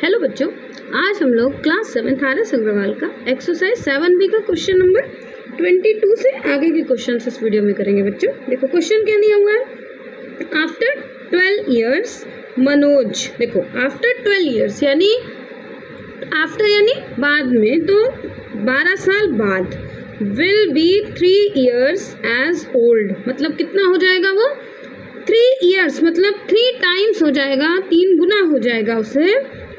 Hello बच्चों, आज हम लोग क्लास 7 आर.एस. अग्रवाल का एक्सरसाइज 7B का क्वेश्चन नंबर 22 से आगे के क्वेश्चन इस वीडियो में करेंगे। बच्चों देखो क्वेश्चन क्या दिया हुआ है। आफ्टर 12 ईयर्स मनोज, देखो आफ्टर 12 ईयर्स यानी आफ्टर यानी बाद में, तो 12 साल बाद, will be 3 years as old, मतलब कितना हो जाएगा वो 3 ईयर्स, मतलब 3 टाइम्स हो जाएगा, 3 गुना हो जाएगा उसे,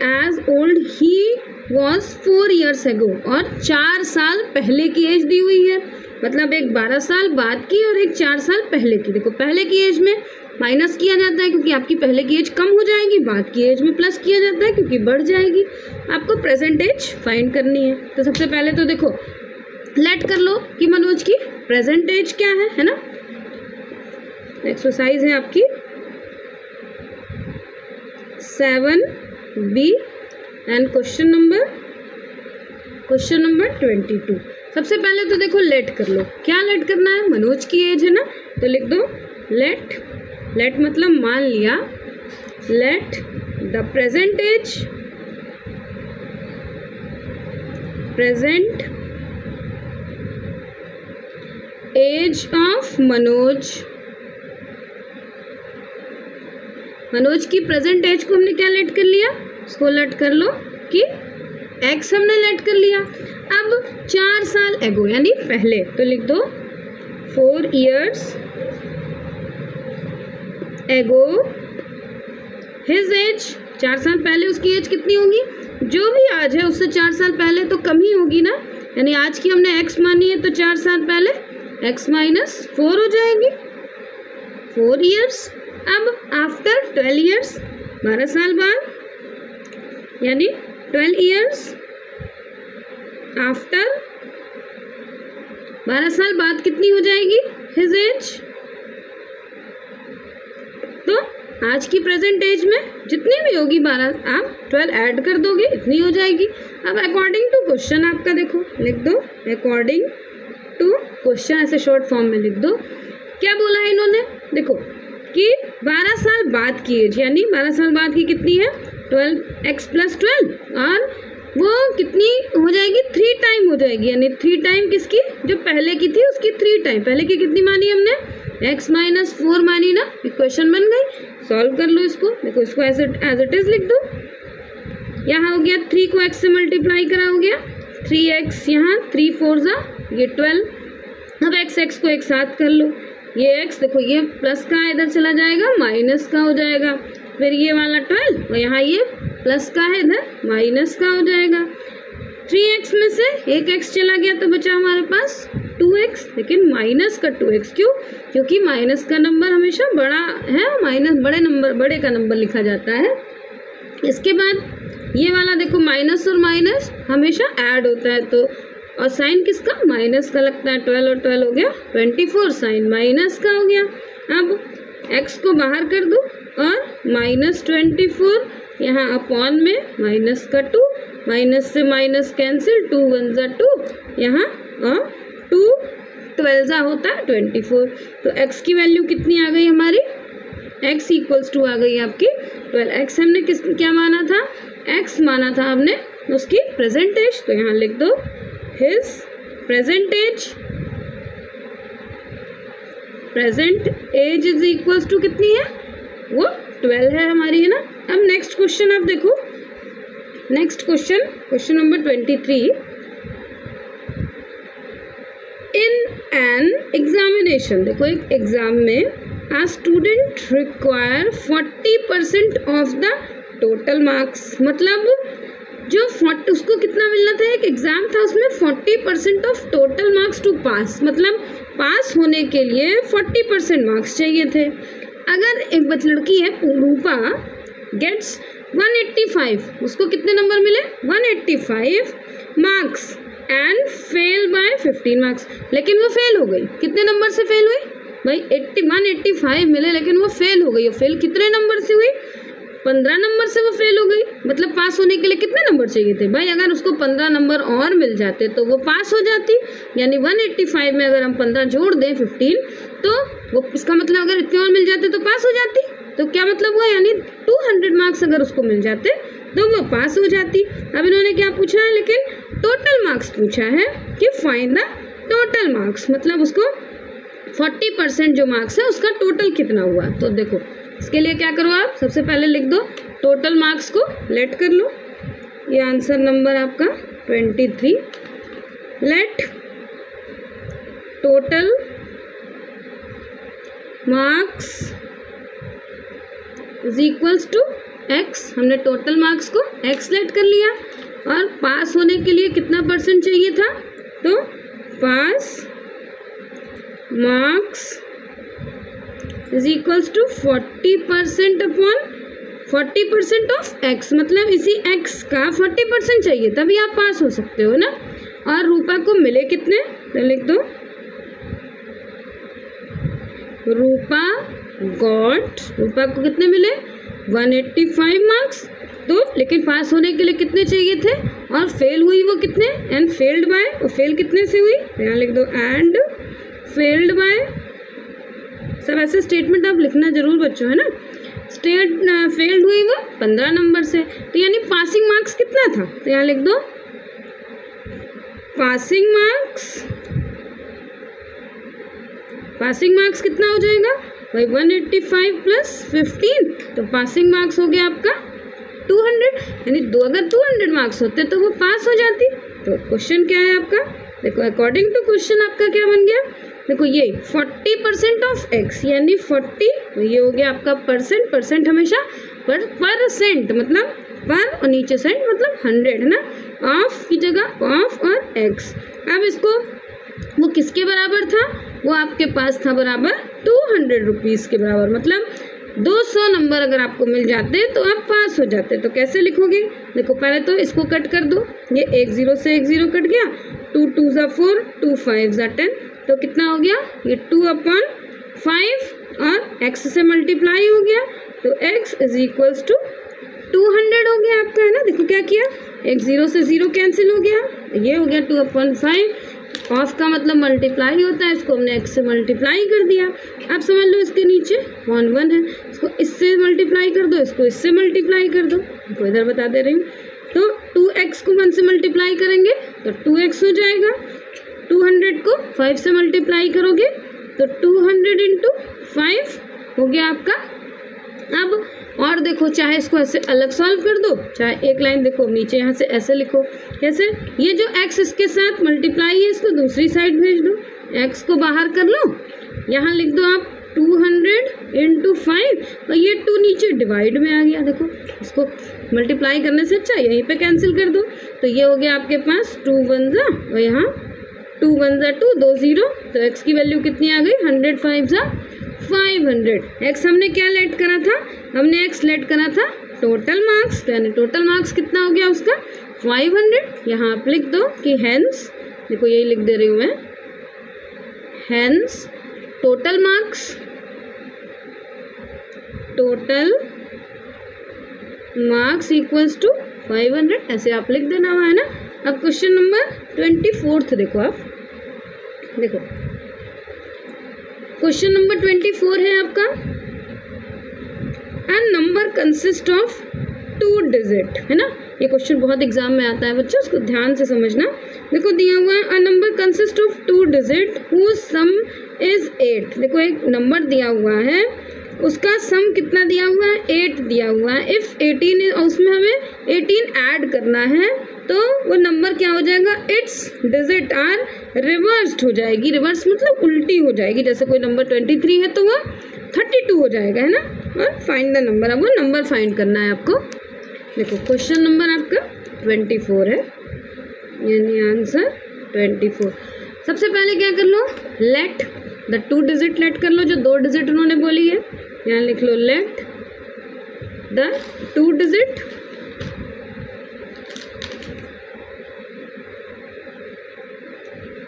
as old he was 4 years ago, और 4 साल पहले की एज दी हुई है, मतलब एक 12 साल बाद की और एक 4 साल पहले की। देखो पहले की एज में माइनस किया जाता है क्योंकि आपकी पहले की एज कम हो जाएगी, बाद की एज में प्लस किया जाता है क्योंकि बढ़ जाएगी। आपको प्रेजेंट एज फाइंड करनी है, तो सबसे पहले तो देखो लेट कर लो कि मनोज की प्रेजेंट एज क्या है ना। एक्सरसाइज है आपकी 7B एंड क्वेश्चन नंबर 22। सबसे पहले तो देखो लेट कर लो, क्या लेट करना है, मनोज की एज है ना, तो लिख दो लेट मतलब मान लिया, let the present age of Manoj की प्रेजेंट एज को हमने क्या लेट कर लिया, उसको लेट कर लो कि एक्स हमने लेट कर लिया। अब 4 साल एगो यानी पहले, तो लिख दो 4 ईयर्स एगो हिज एज, 4 साल पहले उसकी एज कितनी होगी, जो भी आज है उससे 4 साल पहले तो कम ही होगी ना, यानी आज की हमने एक्स मानी है तो 4 साल पहले एक्स माइनस 4 हो जाएगी, 4 ईयर्स। अब आफ्टर 12 ईयर्स, 12 साल बाद, यानी 12 ईयर्स आफ्टर, 12 साल बाद कितनी हो जाएगी हिज एज, तो आज की प्रेजेंट एज में जितनी भी होगी 12, आप 12 ऐड कर दोगे, इतनी हो जाएगी। अब अकॉर्डिंग टू क्वेश्चन आपका देखो लिख दो, अकॉर्डिंग टू क्वेश्चन, ऐसे शॉर्ट फॉर्म में लिख दो। क्या बोला है इन्होंने, देखो कि 12 साल बाद की एज, यानी 12 साल बाद की कितनी है 12x + 12, और वो कितनी हो जाएगी 3 टाइम हो जाएगी, यानी 3 टाइम किसकी, जो पहले की थी उसकी 3 टाइम, पहले की कितनी मानी हमने x - 4 मानी ना, इक्वेशन बन गई। सॉल्व कर लो इसको, देखो इसको ऐसे एज इट इज लिख दो। यहाँ हो गया 3 को x से मल्टीप्लाई करा हो गया 3x, यहाँ 3 4 जा ये 12। अब x को एक साथ कर लो, ये x देखो ये प्लस का इधर चला जाएगा, माइनस का हो जाएगा, फिर ये वाला 12 और यहाँ ये प्लस का है इधर माइनस का हो जाएगा। 3x में से एक x चला गया तो बचा हमारे पास 2x, लेकिन माइनस का 2x क्यों, क्योंकि माइनस का नंबर हमेशा बड़ा है, माइनस बड़े का नंबर लिखा जाता है। इसके बाद ये वाला देखो माइनस और माइनस हमेशा ऐड होता है, तो और साइन किसका, माइनस का लगता है, 12 और 12 हो गया 24, साइन माइनस का हो गया। अब x को बाहर कर दो और -24 यहाँ अपॉन में माइनस का 2, माइनस से माइनस कैंसिल, 2 1 जा 2 यहाँ, और 2 12 जा होता है 24, तो x की वैल्यू कितनी आ गई हमारी, x = आ गई आपकी 12। x हमने क्या माना था, x माना था हमने उसकी प्रेजेंट एज, तो यहाँ लिख दो हिज प्रेजेंट एज = कितनी है, वो 12 है हमारी, है ना। अब नेक्स्ट क्वेश्चन आप देखो, next question number 23। In an examination, देखो एक एग्जाम में a student require 40% of the total marks, मतलब जो 40 उसको कितना मिलना था, एक एग्जाम था उसमें 40% ऑफ टोटल मार्क्स टू पास, मतलब पास होने के लिए 40% मार्क्स चाहिए थे। अगर एक लड़की है रूपा गेट्स 185, उसको कितने नंबर मिले 185 marks and fail by 15 marks, लेकिन वो फेल हो गई, कितने नंबर से फेल हुई भाई 185 मिले लेकिन वो फेल हो गई, और फेल कितने नंबर से हुई 15 नंबर से वो फेल हो गई, मतलब पास होने के लिए कितने नंबर चाहिए थे भाई, अगर उसको 15 नंबर और मिल जाते तो वो पास हो जाती, यानी 185 में अगर हम 15 जोड़ दें 15, तो वो इसका मतलब अगर इतने और मिल जाते तो पास हो जाती। तो क्या मतलब हुआ, यानी 200 मार्क्स अगर उसको मिल जाते तो वो पास हो जाती। अब इन्होंने क्या पूछा है, लेकिन टोटल मार्क्स पूछा है कि फाइंड द टोटल मार्क्स, मतलब उसको 40% जो मार्क्स है उसका टोटल कितना हुआ। तो देखो इसके लिए क्या करो आप, सबसे पहले लिख दो टोटल मार्क्स को लेट कर लो। ये आंसर नंबर आपका 23। Let total marks is equals to x. हमने टोटल मार्क्स को एक्स लेट कर लिया और पास होने के लिए कितना परसेंट चाहिए था, तो pass marks is equals to 40% upon 40% of X, मतलब इसी एक्स का 40% चाहिए तभी आप पास हो सकते हो ना। और रूपा को मिले कितने, तो लिख दो रूपा को कितने मिले 185 मार्क्स। तो लेकिन पास होने के लिए कितने चाहिए थे और फेल हुई वो कितने, एंड फेल्ड बाय, और फेल कितने से हुई, यहाँ लिख दो एंड फेल्ड बाय। सब ऐसे स्टेटमेंट आप लिखना जरूर बच्चों, है ना। फेल्ड हुई वो 15 नंबर से, तो यानी पासिंग मार्क्स कितना था, तो यहाँ लिख दो पासिंग मार्क्स कितना हो जाएगा भाई 185 प्लस 15, तो पासिंग मार्क्स हो गया आपका 200। यानी अगर 200 मार्क्स होते तो वो पास हो जाती। तो क्वेश्चन क्या है आपका, देखो अकॉर्डिंग टू क्वेश्चन आपका क्या बन गया, देखो ये 40% ऑफ एक्स यानी 40, तो ये हो गया आपका परसेंट हमेशा परसेंट मतलब पर और नीचे सेंट मतलब 100, है ना। ऑफ की जगह ऑफ और एक्स। अब इसको वो किसके बराबर था, वो आपके पास था बराबर 200 रुपीज़ के बराबर, मतलब 200 नंबर अगर आपको मिल जाते तो आप पास हो जाते। तो कैसे लिखोगे, देखो पहले तो इसको कट कर दो, ये 1 0 से 1 0 कट गया, 2 2 ज़ा 4, 2 5 ज़ा 10, तो कितना हो गया ये 2/5 और x से मल्टीप्लाई हो गया, तो x इज इक्वल्स टू 200 हो गया आपका, है ना। देखो क्या किया, 1 0 से 0 कैंसिल हो गया, ये हो गया 2/5। ऑफ का मतलब मल्टीप्लाई होता है, इसको हमने x से मल्टीप्लाई कर दिया। अब समझ लो इसके नीचे 1 1 है, इसको इससे मल्टीप्लाई कर दो, इसको इससे मल्टीप्लाई कर दो, तो इधर बता दे रही हूँ। तो 2x को 1 से मल्टीप्लाई करेंगे तो 2x हो जाएगा, 200 को 5 से मल्टीप्लाई करोगे तो 200 इंटू 5 हो गया आपका। अब और देखो, चाहे इसको ऐसे अलग सॉल्व कर दो, चाहे एक लाइन देखो नीचे यहाँ से ऐसे लिखो, कैसे, ये जो x इसके साथ मल्टीप्लाई है इसको दूसरी साइड भेज दो, x को बाहर कर लो, यहाँ लिख दो आप 200 इंटू 5, और ये 2 नीचे डिवाइड में आ गया। देखो इसको मल्टीप्लाई करने से अच्छा यहीं पे कैंसिल कर दो, तो ये हो गया आपके पास 2 1 ज़ा, और यहाँ 2 1 ज़ा 2, 2 0, तो x की वैल्यू कितनी आ गई 100 5 ज़ा 500। x हमने क्या लेट करा था, हमने x लेट करा था टोटल मार्क्स, तो यानी टोटल मार्क्स कितना हो गया उसका 500। यहाँ आप लिख दो कि हेंस, देखो यही लिख दे रही हूँ मैं, hence total marks equals to 500, ऐसे आप लिख देना हुआ, है ना। अब क्वेश्चन नंबर 24 देखो आप, देखो क्वेश्चन नंबर 24 है आपका, अ नंबर कंसिस्ट ऑफ 2 डिजिट, है ना। ये क्वेश्चन बहुत एग्जाम में आता है बच्चों, उसको ध्यान से समझना। देखो दिया हुआ है, a number consist of 2 digit whose sum is 8। देखो एक नंबर दिया हुआ है, उसका सम कितना दिया हुआ है 8 दिया हुआ है। इफ़ 18 उसमें हमें 18 ऐड करना है तो वो नंबर क्या हो जाएगा, इट्स डिजिट आर रिवर्स्ड हो जाएगी। रिवर्स मतलब उल्टी हो जाएगी, जैसे कोई नंबर 23 है तो वो 32 हो जाएगा, है ना। और फाइंड द नंबर, अब वो नंबर फाइंड करना है आपको। देखो क्वेश्चन नंबर आपका 24 है, यानी आंसर 24। सबसे पहले क्या कर लो, लेट द 2 डिजिट लेट कर लो, जो 2 डिजिट उन्होंने बोली है, यहाँ लिख लो लेट द 2 डिजिट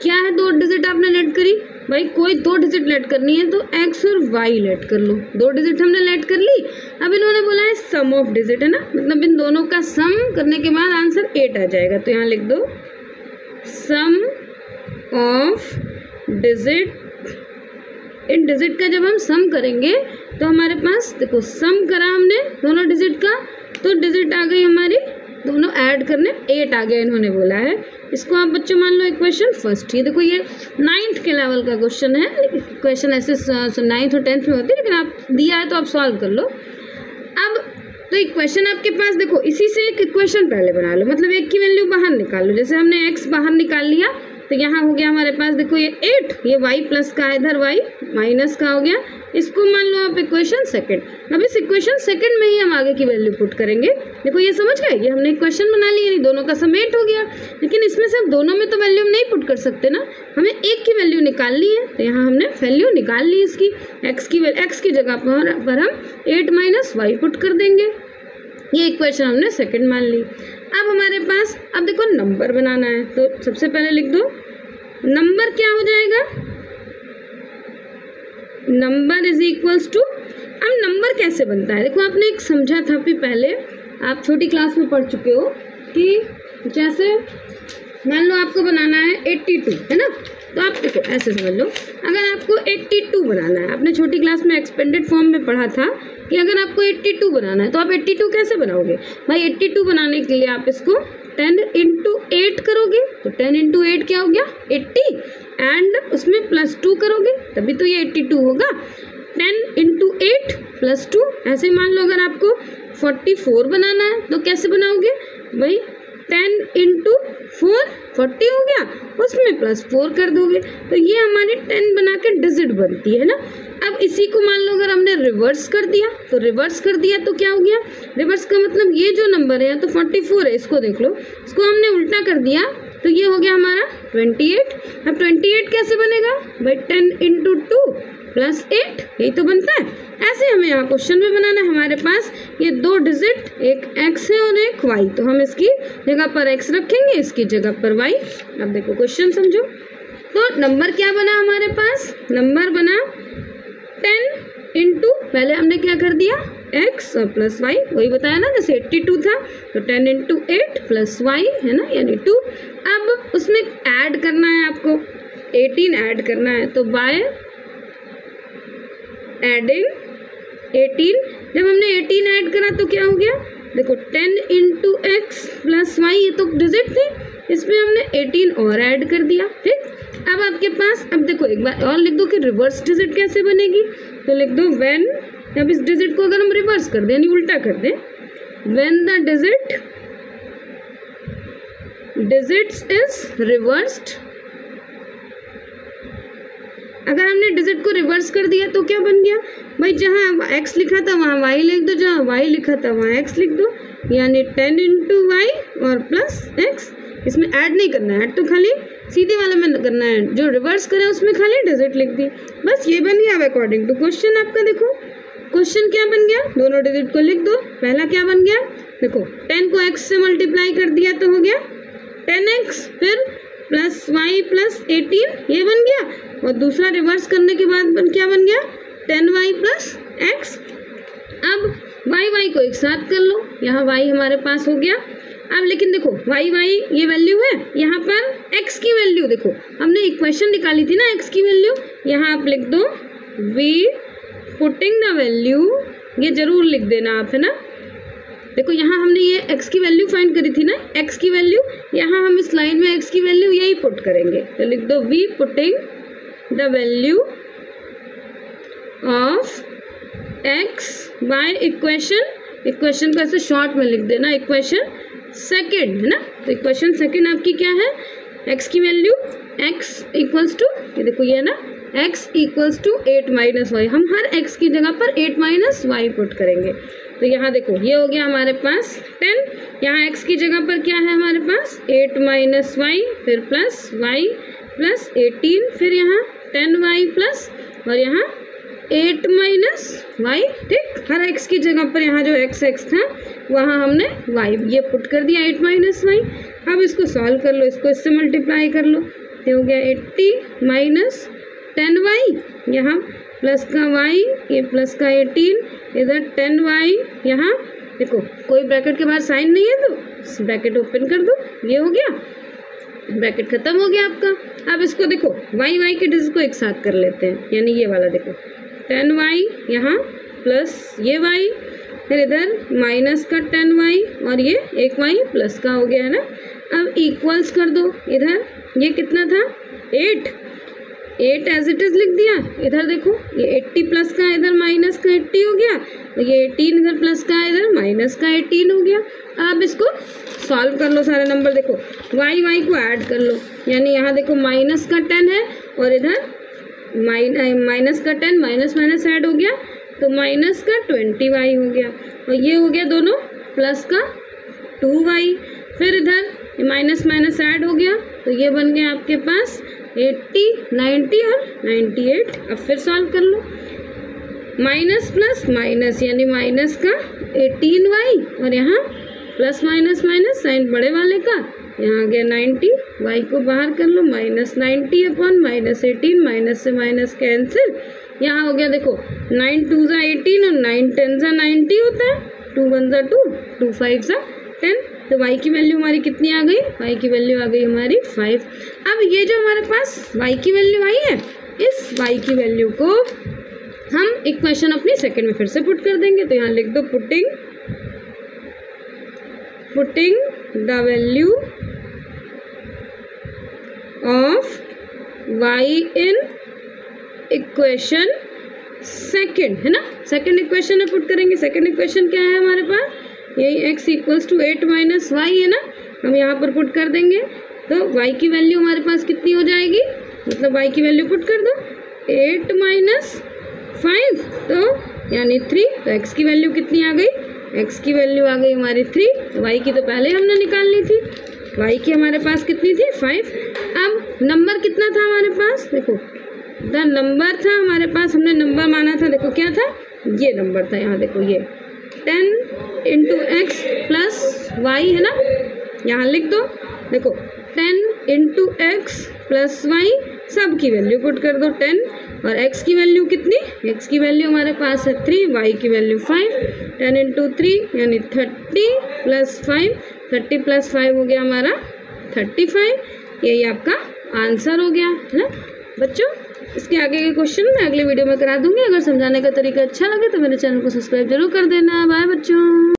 क्या है, 2 डिजिट आपने लेट करी भाई, कोई 2 डिजिट लेट करनी है तो x और y लेट कर लो। 2 डिजिट हमने लेट कर ली, अब इन्होंने बोला है सम ऑफ डिजिट, है ना, मतलब इन दोनों का सम करने के बाद आंसर 8 आ जाएगा। तो यहाँ लिख दो सम ऑफ डिजिट। इन डिजिट का जब हम सम करेंगे तो हमारे पास देखो सम करा हमने दोनों डिजिट का, तो डिजिट आ गई हमारी, दोनों ऐड करने 8 आ गया इन्होंने बोला है। इसको आप बच्चों मान लो इक्वेशन फर्स्ट। ये देखो ये 9th के लेवल का क्वेश्चन है। क्वेश्चन ऐसे 9th और 10th में होती है, लेकिन आप दिया है तो आप सॉल्व कर लो। अब तो इक्वेशन आपके पास देखो, इसी से एक इक्वेशन पहले बना लो, मतलब एक की वैल्यू बाहर निकाल लो। जैसे हमने x बाहर निकाल लिया तो यहाँ हो गया हमारे पास देखो ये 8, ये y प्लस का, इधर y माइनस का हो गया। इसको मान लो आप इक्वेशन सेकंड। अब इस इक्वेशन सेकंड में ही हम आगे की वैल्यू पुट करेंगे। देखो ये समझ गए, ये हमने इक्वेशन बना ली, यानी दोनों का सम 8 हो गया। लेकिन इसमें से अब दोनों में तो वैल्यू हम नहीं पुट कर सकते ना, हमें एक की वैल्यू निकालनी है। तो यहाँ हमने वैल्यू निकाल ली इसकी, x की जगह पर हम 8 माइनस वाई पुट कर देंगे। ये इक्वेशन हमने सेकंड मान ली। अब हमारे पास अब देखो नंबर बनाना है, तो सबसे पहले लिख दो नंबर क्या हो जाएगा, नंबर इज इक्वल्स टू। अब नंबर कैसे बनता है, देखो आपने एक समझा था अभी पहले, आप छोटी क्लास में पढ़ चुके हो कि जैसे मान लो आपको बनाना है 82, है ना, तो आप देखो ऐसे समझ लो, अगर आपको 82 बनाना है, आपने छोटी क्लास में एक्सपेंडेड फॉर्म में पढ़ा था कि अगर आपको 82 बनाना है तो आप 82 कैसे बनाओगे भाई। 82 बनाने के लिए आप इसको 10 × 8 करोगे, तो 10 × 8 क्या हो गया 80, एंड उसमें +2 करोगे तभी तो ये 82 होगा। 10 × 8 +2, ऐसे मान लो अगर आपको 44 बनाना है तो कैसे बनाओगे भाई, 10 × 4 40 हो गया, उसमें +4 कर दोगे, तो ये हमारी 10 बना के डिजिट बनती है ना। अब इसी को मान लो अगर हमने रिवर्स कर दिया, तो रिवर्स कर दिया तो क्या हो गया, रिवर्स का मतलब ये जो नंबर है तो 44 है, इसको देख लो, इसको हमने उल्टा कर दिया तो ये हो गया हमारा 28। अब 28 कैसे बनेगा भाई, 10 × 2 +8, यही तो बनता है। ऐसे हमें यहाँ क्वेश्चन में बनाना है। हमारे पास ये 2 डिजिट, एक x है और एक y, तो हम इसकी जगह पर x रखेंगे, इसकी जगह पर y। अब देखो क्वेश्चन समझो, तो नंबर क्या बना हमारे पास, नंबर बना 10 × पहले हमने क्या कर दिया x और +y, वही बताया ना जैसे 82 था, तो 10 × 8 +y है ना, यानी 2। अब उसमें ऐड करना है आपको, 18 ऐड करना है, तो बाय एडिंग 18, जब हमने 18 ऐड करा तो क्या हो गया, देखो 10 × x +y, ये तो डिजिट थी, इसमें हमने 18 और ऐड कर दिया। ठीक, अब आपके पास, अब देखो एक बार और लिख दो कि रिवर्स डिजिट कैसे बनेगी, तो लिख दो व्हेन, अब इस डिजिट को अगर हम रिवर्स कर दें यानी उल्टा कर दें, when the digits is reversed. अगर हमने डिजिट को रिवर्स कर दिया तो क्या बन गया भाई, जहाँ x लिखा था वहाँ y लिख दो, जहाँ y लिखा था वहाँ x लिख दो, यानी 10 × y और +x। इसमें ऐड नहीं करना है, ऐड तो खाली सीधे वाले में करना है, जो रिवर्स करें उसमें खाली डिजिट लिख दी, बस ये बन गया। अब अकॉर्डिंग टू क्वेश्चन आपका देखो क्वेश्चन क्या बन गया, दोनों डिजिट को लिख दो। पहला क्या बन गया, देखो 10 को x से मल्टीप्लाई कर दिया तो हो गया 10x, फिर +y +18, ये बन गया, और दूसरा रिवर्स करने के बाद क्या बन गया 10y +x। अब y को एक साथ कर लो, यहाँ y हमारे पास हो गया। अब लेकिन देखो y ये वैल्यू है, यहाँ पर x की वैल्यू देखो, हमने इक्वेशन निकाली थी ना x की वैल्यू, यहाँ आप लिख दो v पुटिंग द वैल्यू, ये जरूर लिख देना आप, है ना। देखो यहाँ हमने ये x की वैल्यू फाइंड करी थी ना, x की वैल्यू, यहाँ हम इस लाइन में x की वैल्यू यही पुट करेंगे, तो लिख दो v putting the value of x by equation को ऐसे शॉर्ट में लिख देना, इक्वेशन सेकंड, है ना। तो इक्वेशन सेकंड आपकी क्या है, x की वैल्यू x इक्वल्स टू, ये देखो ये है ना, x इक्वल्स टू 8 - y, हम हर x की जगह पर 8 - y पुट करेंगे। तो यहाँ देखो ये हो गया हमारे पास 10, यहाँ x की जगह पर क्या है हमारे पास 8 - y, फिर +y +18, फिर यहाँ 10y प्लस और यहाँ 8 - y। ठीक, हर x की जगह पर यहाँ जो x था वहाँ हमने y ये पुट कर दिया 8 - y। अब इसको सॉल्व कर लो, इसको इससे मल्टीप्लाई कर लो, तो हो गया 80 - 10y, यहाँ प्लस का y, ये प्लस का 18, इधर 10y, यहाँ देखो कोई ब्रैकेट के बाहर साइन नहीं है तो ब्रैकेट ओपन कर दो, ये हो गया, ब्रैकेट खत्म हो गया आपका। अब इसको देखो y के डिजिट को एक साथ कर लेते हैं, यानी ये वाला देखो 10y यहाँ प्लस ये y फिर इधर माइनस का 10y और ये 1y प्लस का हो गया है ना। अब इक्वल्स कर दो, इधर ये कितना था 8 एज इट इज लिख दिया। इधर देखो ये 80 प्लस का इधर माइनस का 80 हो गया, तो ये 18 इधर प्लस का इधर माइनस का 18 हो गया। अब इसको सॉल्व कर लो सारे नंबर, देखो y को ऐड कर लो, यानी यहाँ देखो माइनस का 10 है और इधर माइनस का 10 माइनस माइनस ऐड हो गया तो माइनस का 20y हो गया, और ये हो गया दोनों प्लस का 2y। फिर इधर माइनस माइनस ऐड हो गया तो ये बन गया आपके पास 80, 90 और 98। अब फिर सॉल्व कर लो, माइनस प्लस माइनस यानी माइनस का 18y और यहाँ प्लस माइनस माइनस साइन बड़े वाले का, यहाँ आ गया 90, y को बाहर कर लो, माइनस 90 अपॉन माइनस 18, माइनस से माइनस कैंसिल, यहाँ हो गया देखो 9 2 ज़ा 18 और 9 10 ज़ा 90 होता है, 2 1 ज़ा 2, 2 5 ज़ा 10, तो y की वैल्यू हमारी कितनी आ गई, y की वैल्यू आ गई हमारी 5। अब ये जो हमारे पास y की वैल्यू आई है, इस y की वैल्यू को हम इक्वेशन अपनी सेकंड में फिर से पुट कर देंगे, तो यहाँ लिख दो putting the value of y in equation second, है ना, सेकंड इक्वेशन में पुट करेंगे। सेकंड इक्वेशन क्या है हमारे पास, यही x equals to 8 minus y है ना, हम यहाँ पर पुट कर देंगे तो y की वैल्यू हमारे पास कितनी हो जाएगी, मतलब y की वैल्यू पुट कर दो 8 माइनस 5 तो यानी 3, तो x की वैल्यू कितनी आ गई, x की वैल्यू आ गई हमारी 3, तो y की तो पहले हमने निकालनी थी, y की हमारे पास कितनी थी 5। अब नंबर कितना था हमारे पास, देखो द नंबर था हमारे पास, हमने नंबर माना था, देखो क्या था, ये नंबर था, यहाँ देखो ये 10 इंटू एक्स प्लस वाई है ना, यहाँ लिख दो, देखो 10 इंटू एक्स प्लस वाई, सब की वैल्यू पुट कर दो 10, और x की वैल्यू कितनी, x की वैल्यू हमारे पास है 3, y की वैल्यू 5, 10 इंटू 3 यानी 30 प्लस 5, 30 प्लस 5 हो गया हमारा 35, यही आपका आंसर हो गया है ना बच्चों। इसके आगे के क्वेश्चन मैं अगले वीडियो में करा दूंगी। अगर समझाने का तरीका अच्छा लगे तो मेरे चैनल को सब्सक्राइब जरूर कर देना। बाय बच्चों।